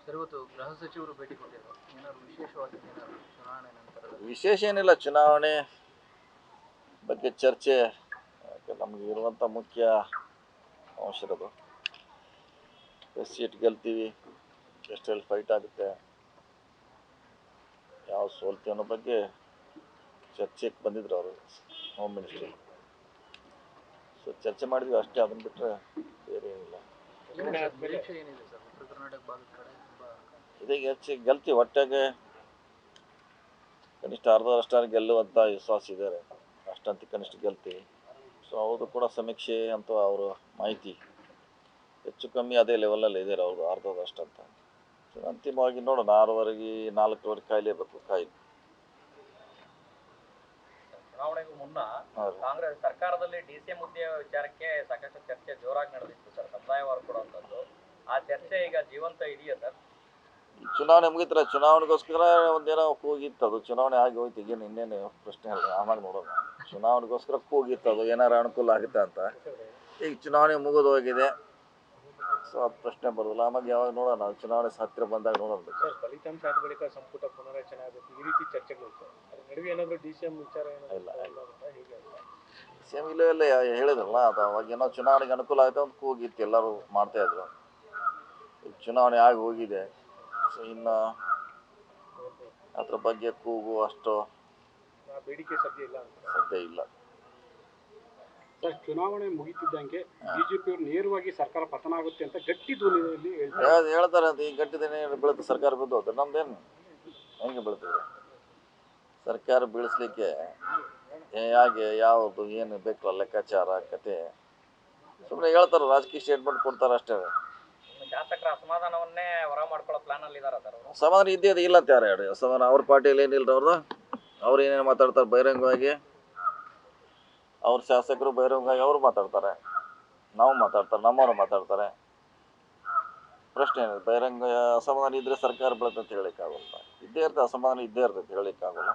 Sir, ಇವತ್ತು ಗೃಹ ಸಚಿವರು ಭೇಟಿ ಕೊಟ್ಟಿದ್ರು. ಏನಾದ್ರು ವಿಶೇಷವಾಗಿ ಏನಾದ್ರು ಚುನಾವಣೆ ನಂತರದ ವಿಶೇಷ ಏನಿಲ್ಲ, ಚುನಾವಣೆ ಬಗ್ಗೆ ಚರ್ಚೆ ನಮಗೆ ಇರುವಂಥ ಮುಖ್ಯ ಅಂಶ ಇರೋದು. ಎಷ್ಟು ಸೀಟ್ ಗೆಲ್ತೀವಿ, ಎಷ್ಟೆಲ್ಲಿ ಫೈಟ್ ಆಗುತ್ತೆ, ಯಾವ ಸೋಲ್ತೀವಿ ಅನ್ನೋ ಬಗ್ಗೆ ಚರ್ಚೆಗೆ ಬಂದಿದ್ರು ಅವರು, ಹೋಮ್ ಮಿನಿಸ್ಟ್ರಿ. ಸೊ ಚರ್ಚೆ ಮಾಡಿದ್ವಿ ಅಷ್ಟೇ, ಅದನ್ನು ಬಿಟ್ಟರೆ ಬೇರೆ ಏನಿಲ್ಲ. ನಿರೀಕ್ಷೆ ಏನಿದೆ ಸರ್? ಉತ್ತರ ಕರ್ನಾಟಕ ಭಾಗದ ಕಡೆ ತುಂಬಾ ಇದೀಗ ಹೆಚ್ಚಿಗೆ ಗೆಲ್ತೀವಿ, ಒಟ್ಟಾಗೆ ಕನಿಷ್ಠ ಅರ್ಧದಷ್ಟಾರು ಗೆಲ್ಲುವಂಥ ವಿಶ್ವಾಸ ಇದ್ದಾರೆ. ಅಷ್ಟಂತ ಕನಿಷ್ಠ ಗೆಲ್ತೀವಿ. ಸೊ ಅವ್ರದ್ದು ಕೂಡ ಸಮೀಕ್ಷೆ ಅಂತ ಅವರು ಮಾಹಿತಿ ಹೆಚ್ಚು ಕಮ್ಮಿ ಅದೇ ಲೆವೆಲಲ್ಲಿ ಇದ್ದಾರೆ ಅವ್ರದ್ದು, ಅರ್ಧದಷ್ಟು ಅಂತ. ಸೊ ಅಂತಿಮವಾಗಿ ನೋಡೋಣ, 6ವರೆಗೆ 4ವರೆಗೆ ಕಾಯಲೇಬೇಕು. ಚುನಾವಣೆಗೂ ಮುನ್ನ ಕಾಂಗ್ರೆಸ್ ಸರ್ಕಾರದಲ್ಲಿ ಡಿಸಿಎಂ ಹುದ್ದೆಯ ವಿಚಾರಕ್ಕೆ ಸಾಕಷ್ಟು ಚರ್ಚೆ ಜೋರಾಗಿ ನಡೆದಿತ್ತು ಸರ್, ಸಮುದಾಯವಾರು ಕೊಡುವಂಥದ್ದು. ಆ ಚರ್ಚೆ ಈಗ ಜೀವಂತ ಇದೆಯಾ ಸರ್? ಚುನಾವಣೆ ಮುಗಿತಾರೆ, ಚುನಾವಣೆಗೋಸ್ಕರ ಒಂದೇನೋ ಕೂಗಿತ್ತು, ಅದು ಚುನಾವಣೆ ಆಗಿ ಹೋಯ್ತು. ಈಗ ಇನ್ನೇನು ಪ್ರಶ್ನೆ ಅಲ್ಲ, ಆಮೇಲೆ ನೋಡೋಣ. ಚುನಾವಣೆಗೋಸ್ಕರ ಕೂಗಿತ್ತು, ಅದು ಏನಾರು ಅನುಕೂಲ ಆಗುತ್ತೆ ಅಂತ. ಈಗ ಚುನಾವಣೆ ಮುಗಿದು ಹೋಗಿದೆ, ಸೊ ಅದು ಪ್ರಶ್ನೆ ಬರೋದಿಲ್ಲ. ಆಮೇಲೆ ಯಾವಾಗ ನೋಡೋಣ, ಚುನಾವಣೆ ಹತ್ತಿರ ಬಂದಾಗ ನೋಡೋಣ. ಫಲಿತಾಂಶ ಆದ ಬಳಿಕ ಸಂಪುಟ ಪುನರಚನೆ ಆಗುತ್ತೆ, ಈ ರೀತಿ ಚರ್ಚೆಗಳು ಅದ್ರ ನಡುವೆ ಏನಾದರೂ ಡಿಸಿಎಂ ವಿಚಾರ ಇಲ್ಲ ಸೇಮ್ ಇಲ್ಲ ಹೇಳಿದ್ರಲ್ಲ, ಅದು ಅವಾಗ ಏನೋ ಚುನಾವಣೆಗೆ ಅನುಕೂಲ ಆಗುತ್ತೆ ಅಂತ ಕೂಗಿತ್ತು, ಎಲ್ಲರೂ ಮಾಡ್ತಾಯಿದ್ರು. ಈಗ ಚುನಾವಣೆ ಆಗಿ ಹೋಗಿದೆ, ಸೊ ಇನ್ನು ಅದ್ರ ಬಗ್ಗೆ ಕೂಗು ಅಷ್ಟು ಬೇಡಿಕೆ ಸದ್ಯ ಇಲ್ಲ. ಸರ್, ಚುನಾವಣೆ ಮುಗಿತಿದ್ದಂಗೆ ಬಿಜೆಪಿಯವರು ನೇರವಾಗಿ ಸರ್ಕಾರ ಪತನ ಆಗುತ್ತೆ ಅಂತ ಗಟ್ಟಿ ಧ್ವನಿಯಲ್ಲಿ ಹೇಳ್ತಾರೆ. ಅಂತ ಈ ಗಟ್ಟಿ ಧ್ವನಿ ಬೀಳುತ್ತೆ, ಸರ್ಕಾರ ಬಿದ್ದು ಹೋದ್ರೆ ನಮ್ದೇನು ಹೆಂಗೆ ಬೀಳ್ತದೆ? ಸರ್ಕಾರ ಬೀಳಿಸ್ಲಿಕ್ಕೆ ಹೇಗೆ ಯಾವುದು ಏನು ಬೇಕು ಲೆಕ್ಕಾಚಾರ ಕತೆ ಸುಮ್ಮನೆ ಹೇಳ್ತಾರೆ, ರಾಜಕೀಯ ಸ್ಟೇಟ್ಮೆಂಟ್ ಕೊಡ್ತಾರೆ ಅಷ್ಟೇ. ಶಾಸಕರ ಅಸಮಾಧಾನವನ್ನೇ ಹೊರ ಮಾಡ್ಕೊಳ್ಳೋ ಪ್ಲಾನ್ ಅಲ್ಲಿ ಇದಾರೆ ಸರ್. ಅಸಮಾಧಾನ ಇದ್ದೇ ಇಲ್ಲ ಅಂತ ಯಾರು ಹೇಳಿ? ಅಸಮಾಧಾನ ಅವ್ರ ಪಾರ್ಟಿಯಲ್ಲಿ ಏನಿಲ್ಲ ಅವ್ರದ್ದು. ಅವ್ರು ಏನೇನು ಮಾತಾಡ್ತಾರೆ ಬಹಿರಂಗವಾಗಿ, ಅವ್ರ ಶಾಸಕರು ಬಹಿರಂಗವಾಗಿ ಅವರು ಮಾತಾಡ್ತಾರೆ, ನಾವು ಮಾತಾಡ್ತಾರೆ, ನಮ್ಮವರು ಮಾತಾಡ್ತಾರೆ. ಪ್ರಶ್ನೆ ಏನಿದೆ? ಬಹಿರಂಗ ಅಸಮಾಧಾನ ಇದ್ದರೆ ಸರ್ಕಾರ ಬೀಳುತ್ತೆ ಅಂತ ಹೇಳಲಿಕ್ಕಾಗಲ್ಲ. ಇದ್ದೇ ಇರ್ತದೆ, ಅಸಮಾಧಾನ ಇದ್ದೇ ಇರ್ತೈತೆ, ಹೇಳಲಿಕ್ಕಾಗಲ್ಲ.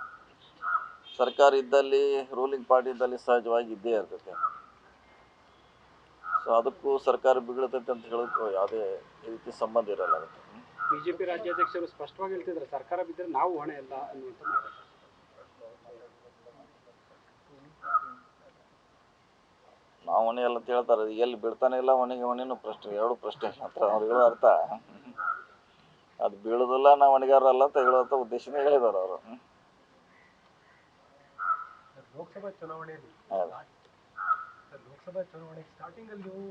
ಸರ್ಕಾರ ಇದ್ದಲ್ಲಿ, ರೂಲಿಂಗ್ ಪಾರ್ಟಿ ಇದ್ದಲ್ಲಿ ಸಹಜವಾಗಿ ಇದ್ದೇ ಇರ್ತೈತೆ. ಸೊ ಅದಕ್ಕೂ ಸರ್ಕಾರ ಬೀಳುತ್ತೈತೆ ಅಂತ ಹೇಳೋಕ್ಕೂ ಯಾವುದೇ ರೀತಿ ಸಂಬಂಧ ಇರಲ್ಲ. ಅದಕ್ಕೆ ಬಿಜೆಪಿ ರಾಜ್ಯಾಧ್ಯಕ್ಷರು ಸ್ಪಷ್ಟವಾಗಿ ಹೇಳ್ತಿದ್ದಾರೆ, ಸರ್ಕಾರ ಬಿದ್ದರೆ ನಾವು ಹೊಣೆ ಅಲ್ಲ ಅನ್ನುವಂಥ ಮಾತು. ನಾವು ಹೊಣೆ ಅಲ್ಲ ಅಂತ ಹೇಳ್ತಾರೆ. ಎಲ್ಲಿ ಬೀಳ್ತಾನೆ ಇಲ್ಲ, ಹೊಣೆನೂ ಪ್ರಶ್ನೆ, ಎರಡು ಪ್ರಶ್ನೆ ಮಾತ್ರ. ಅವ್ರು ಹೇಳೋ ಅರ್ಥ ಅದು ಬೀಳೋದಿಲ್ಲ, ನಾವು ಹೊಣೆಗಾರಲ್ಲ ಅಂತ ಹೇಳುವಂಥ ಉದ್ದೇಶನೇ ಹೇಳಿದ್ದಾರೆ ಅವರು. ಲೋಕಸಭಾ ಚುನಾವಣೆಯಲ್ಲಿ ಸ್ಟಾರ್ಟಿಂಗ್ ಅಲ್ಲಿ ನೀವು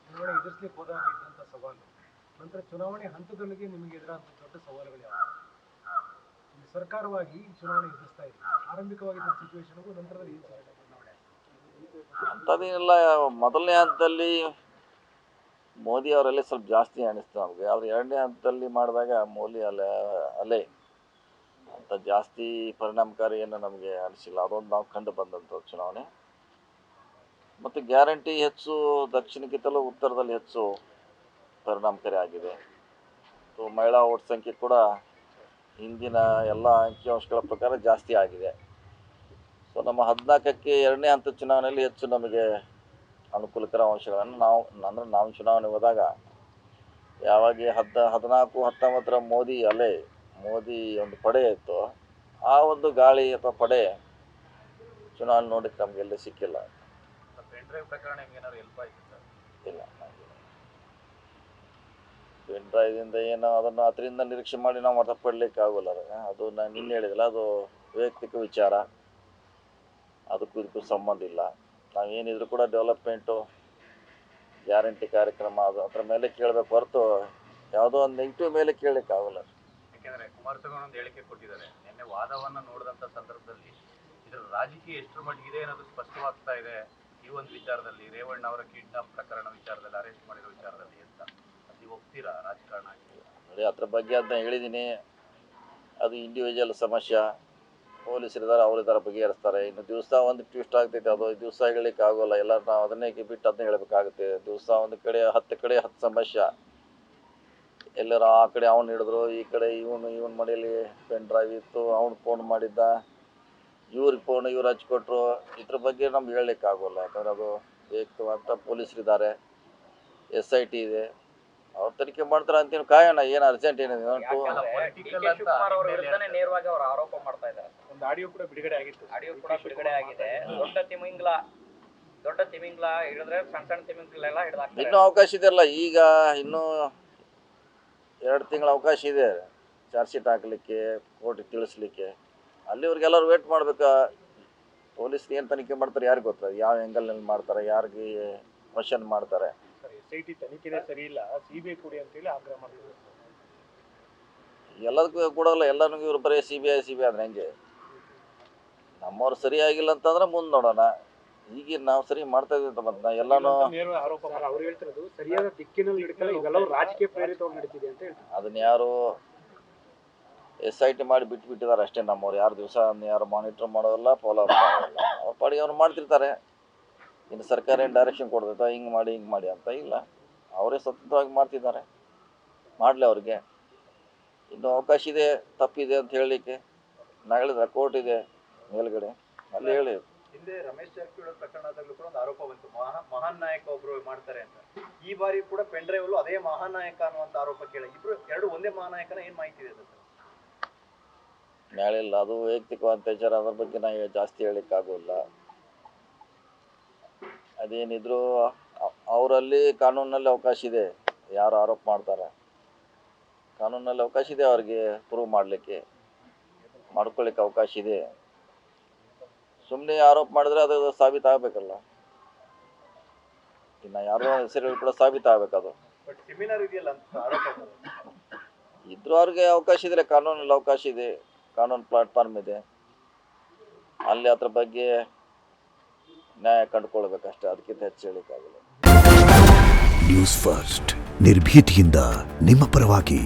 ಚುನಾವಣೆ ಎದುರಿಸಲಿಕ್ಕೆ ಹೋದಾಗ ಇದ್ದಂಥ ಸವಾಲು, ನಂತರ ಚುನಾವಣೆ ಹಂತದೊಳಗೆ ನಿಮಗೆ ಎದುರಾದ ದೊಡ್ಡ ಸವಾಲುಗಳು ಯಾವುದು? ಸರ್ಕಾರವಾಗಿ ಚುನಾವಣೆ ಎದುರಿಸ್ತಾ ಇದೆ, ಆರಂಭಿಕವಾಗಿ ಸಿಚುವೇಶನ್ಗೂ ನಂತರದಲ್ಲಿ ಏನು ಚುನಾವಣೆ ಅಂಥದ್ದೇನಿಲ್ಲ. ಮೊದಲನೇ ಹಂತದಲ್ಲಿ ಮೋದಿ ಅವರಲ್ಲಿ ಸ್ವಲ್ಪ ಜಾಸ್ತಿ ಅನಿಸ್ತು ನಮಗೆ. ಆದರೆ ಎರಡನೇ ಹಂತದಲ್ಲಿ ಮಾಡಿದಾಗ ಮೋದಿ ಅಲೆ ಅಂತ ಜಾಸ್ತಿ ಪರಿಣಾಮಕಾರಿ ಏನು ನಮಗೆ ಅನಿಸಿಲ್ಲ. ಅದೊಂದು ನಾವು ಕಂಡು ಬಂದಂಥ ಚುನಾವಣೆ. ಮತ್ತು ಗ್ಯಾರಂಟಿ ಹೆಚ್ಚು ದಕ್ಷಿಣಕ್ಕಿಂತಲೂ ಉತ್ತರದಲ್ಲಿ ಹೆಚ್ಚು ಪರಿಣಾಮಕಾರಿ ಆಗಿದೆ. ಸೊ ಮಹಿಳಾ ವೋಟ್ ಸಂಖ್ಯೆ ಕೂಡ ಹಿಂದಿನ ಎಲ್ಲ ಅಂಕಿಅಂಶಗಳ ಪ್ರಕಾರ ಜಾಸ್ತಿ ಆಗಿದೆ. ಸೊ ನಮ್ಮ 14ಕ್ಕೆ ಎರಡನೇ ಹಂತದ ಚುನಾವಣೆಯಲ್ಲಿ ಹೆಚ್ಚು ನಮಗೆ ಅನುಕೂಲಕರ ಅಂಶಗಳನ್ನು ನಾವು ಚುನಾವಣೆ ಹೋದಾಗ, ಯಾವಾಗ 14, 19ರ ಮೋದಿ ಒಂದು ಪಡೆ ಇತ್ತು, ಆ ಒಂದು ಗಾಳಿ ಅಥವಾ ಪಡೆ ಚುನಾವಣೆ ನೋಡಕ್ಕೆ ನಮ್ಗೆ ಎಲ್ಲಿ ಸಿಕ್ಕಿಲ್ಲ. ಪೆನ್ ಡ್ರೈವ್ ಪ್ರಕರಣ ಏನಾದ್ರು ಹೆಲ್ಪ್ ಆಯ್ತು ಸರ್? ಇಲ್ಲ, ಪೆನ್ ಡ್ರೈವಿಂದ ಏನೋ ಅದರಿಂದ ನಿರೀಕ್ಷೆ ಮಾಡಿ ನಾವು ಮತ ಪಡಲಿಕ್ಕೆ ಆಗೋಲ್ಲ. ಅದು ನಾನು ನಿನ್ನೆ ಹೇಳಿದಿಲ್ಲ, ಅದು ವೈಯಕ್ತಿಕ ವಿಚಾರ, ಅದಕ್ಕೂ ಇದಕ್ಕೂ ಸಂಬಂಧ ಇಲ್ಲ. ನಾವೇನಿದ್ರು ಕೂಡ ಡೆವಲಪ್ಮೆಂಟು, ಗ್ಯಾರಂಟಿ ಕಾರ್ಯಕ್ರಮ ಅದ್ರ ಮೇಲೆ ಕೇಳಬೇಕು ಹೊರತು ಯಾವುದೋ ಒಂದು ನೆಗೆಟಿವ್ ಮೇಲೆ ಕೇಳಲಿಕ್ಕೆ ಆಗೋಲ್ಲ. ಯಾಕೆಂದರೆ ಕುಮಾರಸ್ವಾಮಿ ಒಂದು ಹೇಳಿಕೆ ಕೊಟ್ಟಿದ್ದಾರೆ, ನಿನ್ನೆ ವಾದವನ್ನು ನೋಡಿದಂಥ ಸಂದರ್ಭದಲ್ಲಿ ಇದರ ರಾಜಕೀಯ ಎಷ್ಟರ ಮಟ್ಟಿಗಿದೆ ಅನ್ನೋದು ಸ್ಪಷ್ಟವಾಗ್ತಾ ಇದೆ. ಈ ಒಂದು ವಿಚಾರದಲ್ಲಿ, ರೇವಣ್ಣ ಅವರ ಕಿಡ್ನಾಪ್ ಪ್ರಕರಣ ವಿಚಾರದಲ್ಲಿ, ಅರೆಸ್ಟ್ ಮಾಡಿರೋ ವಿಚಾರದಲ್ಲಿ ಅಂತ ಅದು ಒಪ್ತೀರಾ ರಾಜಕಾರಣ ಆಗಿ? ನೋಡಿ, ಅದ್ರ ಬಗ್ಗೆ ಅದನ್ನ ಹೇಳಿದ್ದೀನಿ. ಅದು ಇಂಡಿವಿಜುವಲ್ ಸಮಸ್ಯೆ, ಪೊಲೀಸರಿದ್ದಾರೆ, ಅವರಿದ್ದಾರೆ, ಬಗೆಹರಿಸ್ತಾರೆ. ಇನ್ನು ದಿವಸ ಒಂದು ಟ್ವಿಸ್ಟ್ ಆಗ್ತೈತೆ, ಅದು ದಿವಸ ಹೇಳಲಿಕ್ಕೆ ಆಗೋಲ್ಲ. ಎಲ್ಲ ನಾವು ಅದನ್ನೇ ಬಿಟ್ಟು ಅದನ್ನೇ ಹೇಳಬೇಕಾಗುತ್ತೆ. ದಿವಸ ಒಂದು ಕಡೆ 10 ಸಮಸ್ಯೆ, ಎಲ್ಲರೂ ಆ ಕಡೆ ಅವ್ನು ಹಿಡಿದ್ರು, ಈ ಕಡೆ ಇವನ್ ಮನೆಯಲ್ಲಿ ಪೆನ್ ಡ್ರೈವ್ ಇತ್ತು, ಅವ್ನು ಫೋನ್ ಮಾಡಿದ್ದ, ಇವ್ರಿಗೆ ಫೋನ್ ಇವ್ರು ಹಚ್ಕೊಟ್ರು. ಇದ್ರ ಬಗ್ಗೆ ನಮ್ಗೆ ಹೇಳಲಿಕ್ಕೆ ಆಗೋಲ್ಲ. ಯಾಕಂದರೆ ಅದು ಬೇಕು ಅಂತ ಪೊಲೀಸರಿದ್ದಾರೆ, SIT ಇದೆ, ಅವ್ರು ತನಿಖೆ ಮಾಡ್ತಾರೆ ಅಂತೀನಿ, ಕಾಯೋಣ. ಏನು ಅರ್ಜೆಂಟ್ ಏನಿದೆ ಪೊಲಿಟಿಕಲ್ ಅಂತ ನೇರವಾಗಿ ಅವರು ಆರೋಪ ಮಾಡ್ತಾ ಇದ್ದಾರೆ. ಒಂದು ಆಡಿಯೋ ಕೂಡ ಬಿಡುಗಡೆ ಆಗಿತ್ತು. ಆಡಿಯೋ ಕೂಡ ಬಿಡುಗಡೆ ಆಗಿದೆ. ದೊಡ್ಡ ತಿಮಿಂಗ್ಲ ಹಿಡಿದ್ರೆ ಸಣ್ಣ ತಿಮಿಂಗ್ಲೆಲ್ಲ ಹಿಡಿದಾಕ್ತಾರೆ. ಇನ್ನೂ ಅವಕಾಶ ಇದೆಯಲ್ಲ, ಈಗ ಇನ್ನೂ 2 ತಿಂಗಳ ಅವಕಾಶ ಇದೆ ಚಾರ್ಜ್ ಶೀಟ್ ಹಾಕಲಿಕ್ಕೆ, ಕೋರ್ಟಿಗೆ ತಿಳಿಸ್ಲಿಕ್ಕೆ. ಅಲ್ಲಿವರೆಗೆ ಎಲ್ಲರೂ ವೇಟ್ ಮಾಡಬೇಕಾ? ಪೊಲೀಸ್ ಏನು ತನಿಖೆ ಮಾಡ್ತಾರೆ ಯಾರಿಗೆ ಗೊತ್ತದ, ಯಾವ ಆ್ಯಂಗಲ್ನಲ್ಲಿ ಮಾಡ್ತಾರೆ, ಯಾರಿಗೆ ಕ್ವಶನ್ ಮಾಡ್ತಾರೆ. SIT ತನಿಖೆನೇ ಸರಿ ಇಲ್ಲ, CBI ಕೊಡಿ ಅಂತೇಳಿ ಆಗ್ರಹ ಮಾಡಿದ್ರು. ಎಲ್ಲದಕ್ಕೂ ಕೊಡೋಲ್ಲ, ಎಲ್ಲರಿಗೂ ಇವರು ಬರೀ CBI ಅಂದರೆ ಹೆಂಗೆ? ನಮ್ಮವ್ರು ಸರಿಯಾಗಿಲ್ಲ ಅಂತಂದ್ರೆ ಮುಂದೆ ನೋಡೋಣ. ಈಗ ನಾವು ಸರಿ ಮಾಡ್ತಾ ಇದ್ದೀವಿ ಅಂತ ಮತ್ತೆ ಎಲ್ಲಾನು ನೇರ ಆರೋಪ ಅವ್ರು ಹೇಳ್ತಿರೋದು ಸರಿಯಾದ ದಿಕ್ಕಿನಲ್ಲಿ ನಡೀತಲ್ಲ, ಇವೆಲ್ಲವೂ ರಾಜಕೀಯ ಪ್ರೇರಿತವಾಗಿ ನಡೀತಿದೆ ಅಂತ ಹೇಳ್ತಾರೆ. ಅದನ್ನ ಯಾರು SIT ಮಾಡಿ ಬಿಟ್ಟಿದ್ದಾರೆ ಅಷ್ಟೇ. ನಮ್ಮವ್ರು ಯಾರು ದಿವಸ ಯಾರು ಮಾನಿಟ್ರ್ ಮಾಡೋಲ್ಲ, ಫಾಲೋ ಅಪ್ ಮಾಡೋಲ್ಲ. ಅವ್ರ ಪಾಡಿಗೆ ಅವ್ರು ಮಾಡ್ತಿರ್ತಾರೆ. ಇನ್ನು ಸರ್ಕಾರ ಏನು ಡೈರೆಕ್ಷನ್ ಕೊಡ್ತೈತೆ ಹಿಂಗೆ ಮಾಡಿ ಅಂತ ಇಲ್ಲ, ಅವರೇ ಸ್ವತಂತ್ರವಾಗಿ ಮಾಡ್ತಿದ್ದಾರೆ. ಮಾಡಲಿ, ಅವ್ರಿಗೆ ಇನ್ನೂ ಅವಕಾಶ ಇದೆ. ತಪ್ಪಿದೆ ಅಂತ ಹೇಳಲಿಕ್ಕೆ ನಾ ಹೇಳಿದ್ರೆ ಕೋರ್ಟ್ ಇದೆ ಮೇಲ್ಗಡೆ, ಅಲ್ಲಿ ಹೇಳಿ. ಹಿಂದೆ ರಮೇಶ್ ಜಾರಕಿಹೊಳಿ ಪ್ರಕರಣದಲ್ಲೂ ಕೂಡ ಒಂದು ಆರೋಪ ಬಂತು, ಮಹಾನ್ ನಾಯಕ ಒಬ್ರು ಮಾಡ್ತಾರೆ ಅಂತ. ಈ ಬಾರಿ ಕೂಡ ಪೆನ್ ಡ್ರೈವ್ ಅಲ್ಲೂ ಅದೇ ಮಹಾನ್ ನಾಯಕ ಅನ್ನುವಂತ ಆರೋಪ ಕೇಳಿ ಎರಡು ಒಂದೇ ಮಹಾನಾಯಕನ ಏನ್ ಮಾಹಿತಿ ಇದೆ ಸರ್? ಹೇಳಿಲ್ಲ, ಅದು ವೈಯಕ್ತಿಕವಾದ ವಿಚಾರ, ಅದ್ರ ಬಗ್ಗೆ ನಾ ಜಾಸ್ತಿ ಹೇಳಿಕ್ಕಾಗೋಲ್ಲ. ಅದೇನಿದ್ರು ಅವರಲ್ಲಿ ಕಾನೂನಲ್ಲಿ ಅವಕಾಶ ಇದೆ. ಯಾರು ಆರೋಪ ಮಾಡ್ತಾರೆ ಕಾನೂನಲ್ಲಿ ಅವಕಾಶ ಇದೆ, ಅವ್ರಿಗೆ ಪ್ರೂವ್ ಮಾಡಲಿಕ್ಕೆ, ಮಾಡ್ಕೊಳ್ಳಿಕ್ಕೆ ಅವಕಾಶ ಇದೆ. ಸುಮ್ಮನೆ ಆರೋಪ ಮಾಡಿದ್ರೆ ಅದು ಸಾಬೀತಾಗಬೇಕಲ್ಲ. ಇನ್ನು ಯಾರೋ ಹೆಸರುಗಳು ಕೂಡ ಸಾಬೀತಾಗಬೇಕು. ಅದು ಬಟ್ ಸಿಮಿಲರ್ ಇದೆಯಲ್ಲ ಅಂತ ಆರೋಪ ಇದ್ರೂ ಅವ್ರಿಗೆ ಅವಕಾಶ ಇದೆ, ಕಾನೂನಲ್ಲಿ ಅವಕಾಶ ಇದೆ, ಕಾನೂನು ಪ್ಲಾಟ್ಫಾರ್ಮ್ ಇದೆ. ಅಲ್ಲಿ ಅದ್ರ ಬಗ್ಗೆ ನ್ಯಾಯ ಕಂಡುಕೊಳ್ಬೇಕಷ್ಟೇ, ಅದಕ್ಕಿಂತ ಹೆಚ್ಚು ಹೇಳಿಕ್ಕಾಗಲ್ಲ. ನ್ಯೂಸ್ ಫಸ್ಟ್ ನಿರ್ಭೀತಿಯಿಂದ ನಿಮ್ಮ ಪರವಾಗಿ.